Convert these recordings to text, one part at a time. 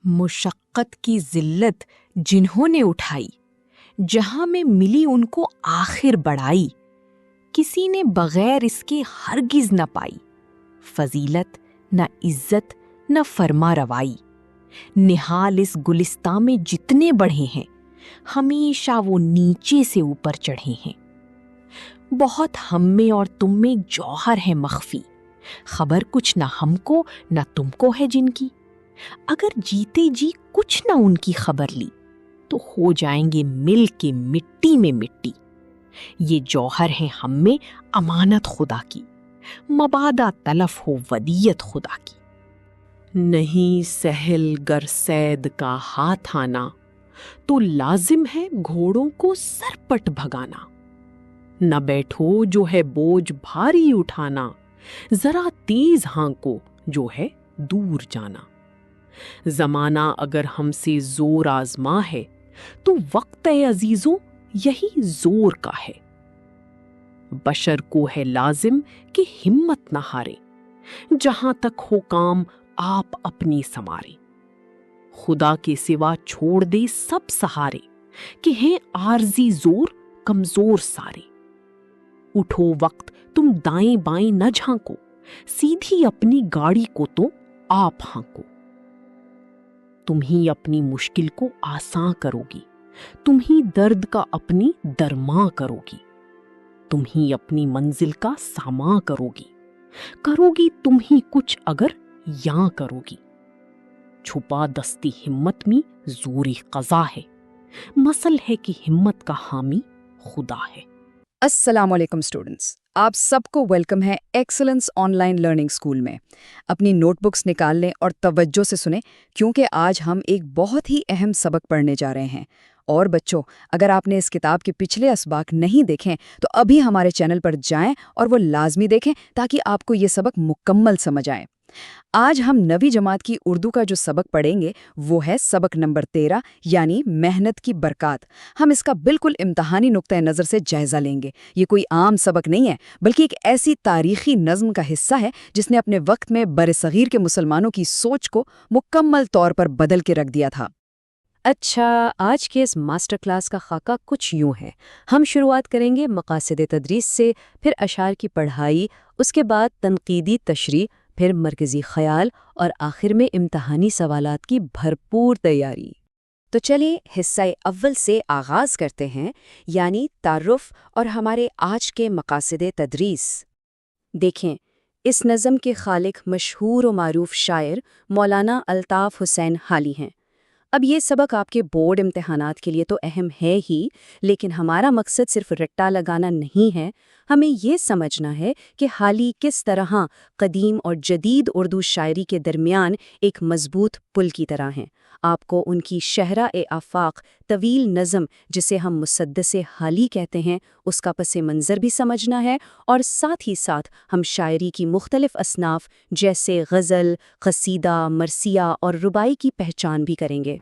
مشقت کی ذلت جنہوں نے اٹھائی، جہاں میں ملی ان کو آخر بڑائی، کسی نے بغیر اس کے ہرگز نہ پائی، فضیلت نہ عزت نہ فرما روائی۔ نہال اس گلستاں میں جتنے بڑھے ہیں، ہمیشہ وہ نیچے سے اوپر چڑھے ہیں۔ بہت ہم میں اور تم میں جوہر ہے مخفی، خبر کچھ نہ ہم کو نہ تم کو ہے جن کی۔ اگر جیتے جی کچھ نہ ان کی خبر لی، تو ہو جائیں گے مل کے مٹی میں مٹی۔ یہ جوہر ہیں ہم میں امانت خدا کی، مبادا تلف ہو ودیت خدا کی۔ نہیں سہل گر صید کا ہاتھ آنا، تو لازم ہے گھوڑوں کو سرپٹ بھگانا۔ نہ بیٹھو جو ہے بوجھ بھاری اٹھانا، ذرا تیز ہانکو جو ہے دور جانا۔ زمانہ اگر ہم سے زور آزما ہے، تو وقت اے عزیزوں یہی زور کا ہے۔ بشر کو ہے لازم کہ ہمت نہ ہارے، جہاں تک ہو کام آپ اپنی سنوارے۔ خدا کے سوا چھوڑ دے سب سہارے، کہ ہیں عارضی زور کمزور سارے۔ اٹھو وقت تم دائیں بائیں نہ جھانکو، سیدھی اپنی گاڑی کو تو آپ ہانکو۔ تم ہی اپنی مشکل کو آساں کرو گی، تم ہی درد کا اپنی درماں کرو گی، تم ہی اپنی منزل کا ساماں کرو گی تم ہی کچھ اگر یاں کرو گی۔ چھپا دستی ہمت میں زوری قضا ہے، مسل ہے کہ ہمت کا حامی خدا ہے۔ السلام علیکم اسٹوڈنٹس، آپ سب کو ویلکم ہے excellence on line learning school میں۔ اپنی نوٹ بکس نکال لیں اور توجہ سے سنیں، کیونکہ آج ہم ایک بہت ہی اہم سبق پڑھنے جا رہے ہیں۔ اور بچوں، اگر آپ نے اس کتاب کے پچھلے اسباق نہیں دیکھیں تو ابھی ہمارے چینل پر جائیں اور وہ لازمی دیکھیں، تاکہ آپ کو یہ سبق مکمل سمجھ آئے۔ آج ہم 9ویں جماعت کی اردو کا جو سبق پڑھیں گے وہ ہے سبق نمبر 13، یعنی محنت کی برکات۔ ہم اس کا بالکل امتحانی نقطۂ نظر سے جائزہ لیں گے۔ یہ کوئی عام سبق نہیں ہے، بلکہ ایک ایسی تاریخی نظم کا حصہ ہے جس نے اپنے وقت میں برصغیر کے مسلمانوں کی سوچ کو مکمل طور پر بدل کے رکھ دیا تھا۔ اچھا، آج کے اس ماسٹر کلاس کا خاکہ کچھ یوں ہے۔ ہم شروعات کریں گے مقاصد تدریس سے، پھر اشعار کی پڑھائی، اس کے بعد تنقیدی تشریح، پھر مرکزی خیال اور آخر میں امتحانی سوالات کی بھرپور تیاری۔ تو چلیں حصہ اول سے آغاز کرتے ہیں، یعنی تعارف اور ہمارے آج کے مقاصد تدریس۔ دیکھیں، اس نظم کے خالق مشہور و معروف شاعر مولانا الطاف حسین حالی ہیں۔ اب یہ سبق آپ کے بورڈ امتحانات کے لیے تو اہم ہے ہی، لیکن ہمارا مقصد صرف رٹا لگانا نہیں ہے۔ ہمیں یہ سمجھنا ہے کہ حالی کس طرح قدیم اور جدید اردو شاعری کے درمیان ایک مضبوط پل کی طرح ہیں۔ آپ کو ان کی شہرۂ آفاق طویل نظم، جسے ہم مسدس حالی کہتے ہیں، اس کا پس منظر بھی سمجھنا ہے، اور ساتھ ہی ساتھ ہم شاعری کی مختلف اصناف جیسے غزل، قصیدہ، مرثیہ اور رباعی کی پہچان بھی کریں گے۔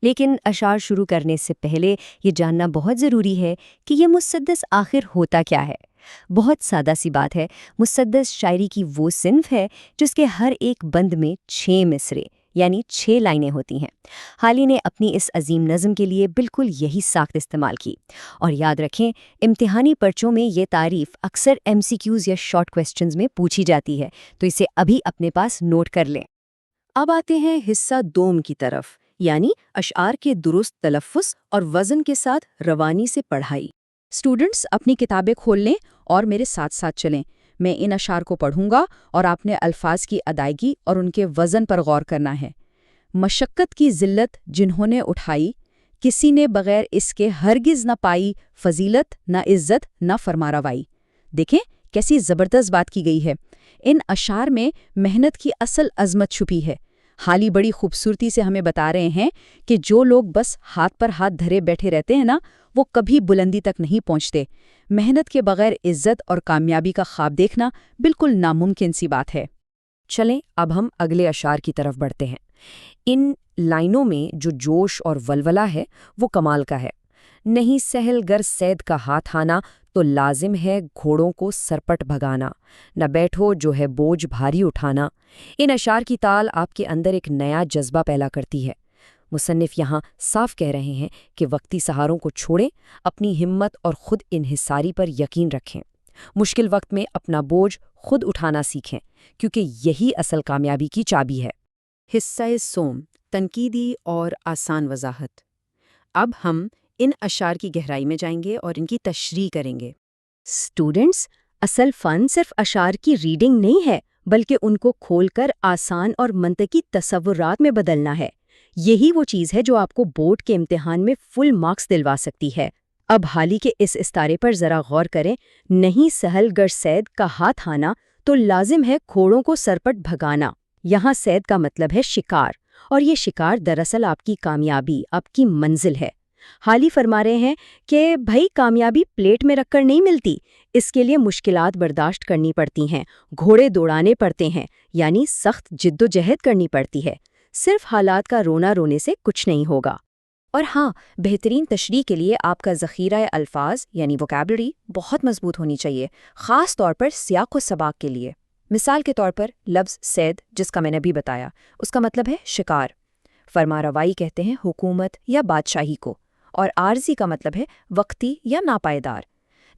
لیکن اشعار شروع کرنے سے پہلے یہ جاننا بہت ضروری ہے کہ یہ مسدس آخر ہوتا کیا ہے۔ بہت سادہ سی بات ہے، مسدس شاعری کی وہ صنف ہے جس کے ہر ایک بند میں 6 مصرے یعنی 6 لائنیں ہوتی ہیں۔ حالی نے اپنی اس عظیم نظم کے لیے بالکل یہی ساخت استعمال کی، اور یاد رکھیں امتحانی پرچوں میں یہ تعریف اکثر MCQs یا شارٹ کویسچنز میں پوچھی جاتی ہے، تو اسے ابھی اپنے پاس نوٹ کر لیں۔ اب آتے ہیں حصہ دوم کی طرف، یعنی اشعار کے درست تلفظ اور وزن کے ساتھ روانی سے پڑھائی۔ اسٹوڈنٹس اپنی کتابیں کھول لیں اور میرے ساتھ ساتھ چلیں۔ میں ان اشعار کو پڑھوں گا اور آپ نے الفاظ کی ادائیگی اور ان کے وزن پر غور کرنا ہے۔ مشقت کی ذلت جنہوں نے اٹھائی، کسی نے بغیر اس کے ہرگز نہ پائی، فضیلت نہ عزت نہ فرماروائی۔ دیکھیں کیسی زبردست بات کی گئی ہے۔ ان اشعار میں محنت کی اصل عظمت چھپی ہے۔ حالی بڑی خوبصورتی سے ہمیں بتا رہے ہیں کہ جو لوگ بس ہاتھ پر ہاتھ دھرے بیٹھے رہتے ہیں نا، وہ کبھی بلندی تک نہیں پہنچتے۔ محنت کے بغیر عزت اور کامیابی کا خواب دیکھنا بالکل ناممکن سی بات ہے۔ چلیں اب ہم اگلے اشعار کی طرف بڑھتے ہیں۔ ان لائنوں میں جو جوش اور ولولہ ہے وہ کمال کا ہے۔ نہیں سہل گر صید کا ہاتھ آنا، تو لازم ہے گھوڑوں کو سرپٹ بھگانا۔ نہ بیٹھو جو ہے بوجھ بھاری اٹھانا۔ ان اشعار کی تال آپ کے اندر ایک نیا جذبہ پیدا کرتی ہے۔ مصنف یہاں صاف کہہ رہے ہیں کہ وقتی سہاروں کو چھوڑیں، اپنی ہمت اور خود انحصاری پر یقین رکھیں، مشکل وقت میں اپنا بوجھ خود اٹھانا سیکھیں، کیونکہ یہی اصل کامیابی کی چابی ہے۔ حصہ سوم، تنقیدی اور آسان وضاحت۔ اب ہم ان اشعار کی گہرائی میں جائیں گے اور ان کی تشریح کریں گے۔ اسٹوڈنٹس، اصل فن صرف اشعار کی ریڈنگ نہیں ہے، بلکہ ان کو کھول کر آسان اور منطقی تصورات میں بدلنا ہے۔ یہی وہ چیز ہے جو آپ کو بورڈ کے امتحان میں فل مارکس دلوا سکتی ہے۔ اب حالی کے اس استارے پر ذرا غور کریں۔ نہیں سہل گر سید کا ہاتھ آنا تو لازم ہے گھوڑوں کو سرپٹ بھگانا۔ یہاں سید کا مطلب ہے شکار، اور یہ شکار دراصل آپ کی کامیابی، آپ کی منزل ہے۔ حالی فرما رہے ہیں کہ بھائی کامیابی پلیٹ میں رکھ کر نہیں ملتی، اس کے لیے مشکلات برداشت کرنی پڑتی ہیں، گھوڑے دوڑانے پڑتے ہیں، یعنی سخت جد و جہد کرنی پڑتی ہے۔ صرف حالات کا رونا رونے سے کچھ نہیں ہوگا۔ اور ہاں، بہترین تشریح کے لیے آپ کا ذخیرہ الفاظ یعنی ووکیبلری بہت مضبوط ہونی چاہیے، خاص طور پر سیاق و سباق کے لیے۔ مثال کے طور پر لفظ سید، جس کا میں نے ابھی بتایا، اس کا مطلب ہے شکار۔ فرما روائی کہتے ہیں حکومت یا بادشاہی کو، اور عارضی کا مطلب ہے وقتی یا ناپائیدار۔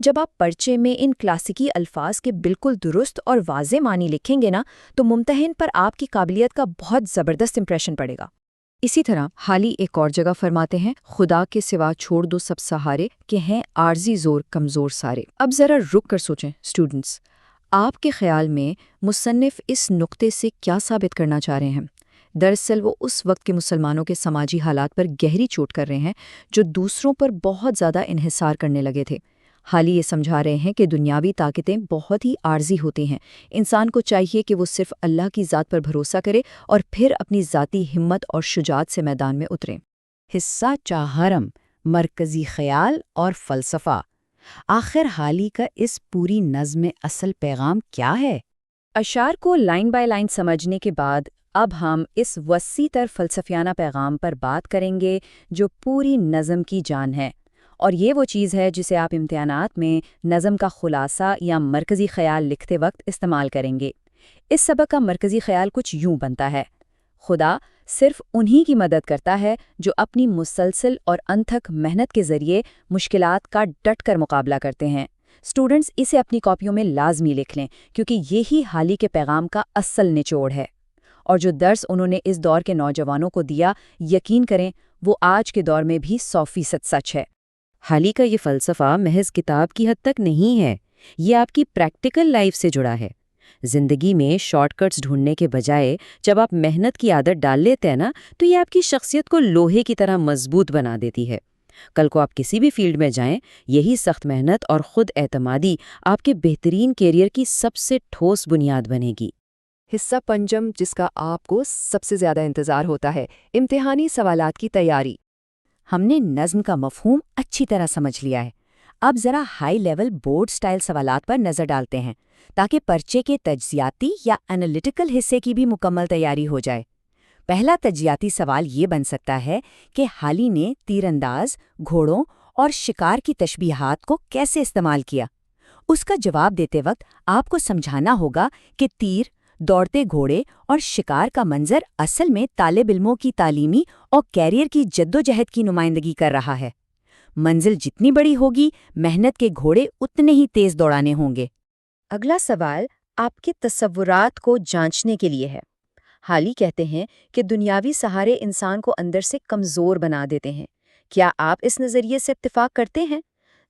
جب آپ پرچے میں ان کلاسیکی الفاظ کے بالکل درست اور واضح معنی لکھیں گے نا، تو ممتحن پر آپ کی قابلیت کا بہت زبردست امپریشن پڑے گا۔ اسی طرح حالی ایک اور جگہ فرماتے ہیں خدا کے سوا چھوڑ دو سب سہارے کہ ہیں عارضی زور کمزور سارے۔ اب ذرا رک کر سوچیں اسٹوڈنٹس، آپ کے خیال میں مصنف اس نقطے سے کیا ثابت کرنا چاہ رہے ہیں؟ دراصل وہ اس وقت کے مسلمانوں کے سماجی حالات پر گہری چوٹ کر رہے ہیں جو دوسروں پر بہت زیادہ انحصار کرنے لگے تھے۔ حالی یہ سمجھا رہے ہیں کہ دنیاوی طاقتیں بہت ہی عارضی ہوتی ہیں، انسان کو چاہیے کہ وہ صرف اللہ کی ذات پر بھروسہ کرے اور پھر اپنی ذاتی ہمت اور شجاعت سے میدان میں اترے۔ حصہ چہارم، مرکزی خیال اور فلسفہ۔ آخر حالی کا اس پوری نظم میں اصل پیغام کیا ہے؟ اشعار کو لائن بائی لائن سمجھنے کے بعد اب ہم اس وسیع تر فلسفیانہ پیغام پر بات کریں گے جو پوری نظم کی جان ہے، اور یہ وہ چیز ہے جسے آپ امتحانات میں نظم کا خلاصہ یا مرکزی خیال لکھتے وقت استعمال کریں گے۔ اس سبق کا مرکزی خیال کچھ یوں بنتا ہے: خدا صرف انہی کی مدد کرتا ہے جو اپنی مسلسل اور انتھک محنت کے ذریعے مشکلات کا ڈٹ کر مقابلہ کرتے ہیں۔ اسٹوڈنٹس اسے اپنی کاپیوں میں لازمی لکھ لیں، کیونکہ یہی حالی کے پیغام کا اصل نچوڑ ہے، اور جو درس انہوں نے اس دور کے نوجوانوں کو دیا، یقین کریں وہ آج کے دور میں بھی 100% سچ ہے۔ حالی کا یہ فلسفہ محض کتاب کی حد تک نہیں ہے، یہ آپ کی پریکٹیکل لائف سے جڑا ہے۔ زندگی میں شارٹ کٹس ڈھونڈنے کے بجائے جب آپ محنت کی عادت ڈال لیتے ہیں نا، تو یہ آپ کی شخصیت کو لوہے کی طرح مضبوط بنا دیتی ہے۔ کل کو آپ کسی بھی فیلڈ میں جائیں، یہی سخت محنت اور خود اعتمادی آپ کے بہترین کیریئر کی سب سے ٹھوس بنیاد بنے گی۔ حصہ پنجم، جس کا آپ کو سب سے زیادہ انتظار ہوتا ہے، امتحانی سوالات کی تیاری۔ ہم نے نظم کا مفہوم اچھی طرح سمجھ لیا ہے، اب ذرا ہائی لیول بورڈ سٹائل سوالات پر نظر ڈالتے ہیں تاکہ پرچے کے تجزیاتی یا انالیٹیکل حصے کی بھی مکمل تیاری ہو جائے۔ پہلا تجزیاتی سوال یہ بن سکتا ہے کہ حالی نے تیر انداز، گھوڑوں اور شکار کی تشبیہات کو کیسے استعمال کیا۔ اس کا جواب دیتے وقت آپ کو سمجھانا ہوگا کہ تیر، دوڑتے گھوڑے اور شکار کا منظر اصل میں طالب علموں کی تعلیمی اور کیریئر کی جدوجہد کی نمائندگی کر رہا ہے۔ منزل جتنی بڑی ہوگی، محنت کے گھوڑے اتنے ہی تیز دوڑانے ہوں گے۔ اگلا سوال آپ کے تصورات کو جانچنے کے لیے ہے۔ حالی کہتے ہیں کہ دنیاوی سہارے انسان کو اندر سے کمزور بنا دیتے ہیں۔ کیا آپ اس نظریے سے اتفاق کرتے ہیں؟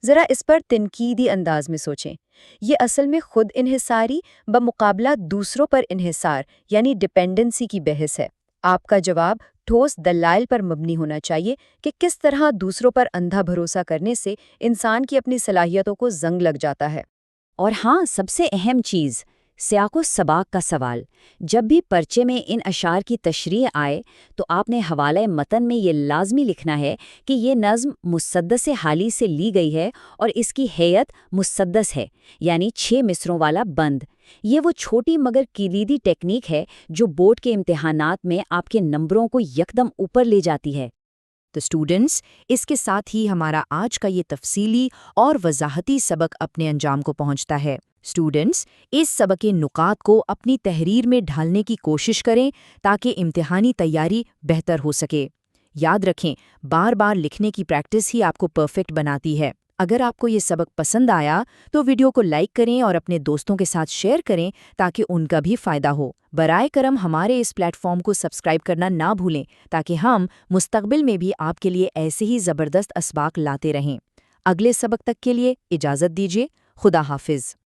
ذرا اس پر تنقیدی انداز میں سوچیں۔ یہ اصل میں خود انحصاری بمقابلہ دوسروں پر انحصار یعنی ڈپینڈنسی کی بحث ہے۔ آپ کا جواب ٹھوس دلائل پر مبنی ہونا چاہیے کہ کس طرح دوسروں پر اندھا بھروسہ کرنے سے انسان کی اپنی صلاحیتوں کو زنگ لگ جاتا ہے۔ اور ہاں، سب سے اہم چیز، سیاق و سباق کا سوال۔ جب بھی پرچے میں ان اشعار کی تشریح آئے تو آپ نے حوالہ متن میں یہ لازمی لکھنا ہے کہ یہ نظم مسدس حالی سے لی گئی ہے اور اس کی ہیئت مسدس ہے، یعنی 6 مصروں والا بند۔ یہ وہ چھوٹی مگر کلیدی ٹیکنیک ہے جو بورڈ کے امتحانات میں آپ کے نمبروں کو یکدم اوپر لے جاتی ہے۔ تو اسٹوڈنٹس، اس کے ساتھ ہی ہمارا آج کا یہ تفصیلی اور وضاحتی سبق اپنے انجام کو پہنچتا ہے۔ اسٹوڈنٹس، اس سبق کے نکات کو اپنی تحریر میں ڈھالنے کی کوشش کریں تاکہ امتحانی تیاری بہتر ہو سکے۔ یاد رکھیں، بار بار لکھنے کی پریکٹس ہی آپ کو پرفیکٹ بناتی ہے۔ اگر آپ کو یہ سبق پسند آیا تو ویڈیو کو لائک کریں اور اپنے دوستوں کے ساتھ شیئر کریں تاکہ ان کا بھی فائدہ ہو۔ برائے کرم ہمارے اس پلیٹ فارم کو سبسکرائب کرنا نہ بھولیں تاکہ ہم مستقبل میں بھی آپ کے لیے ایسے ہی زبردست اسباق لاتے رہیں۔ اگلے سبق تک کے لیے اجازت دیجیے۔ خدا حافظ۔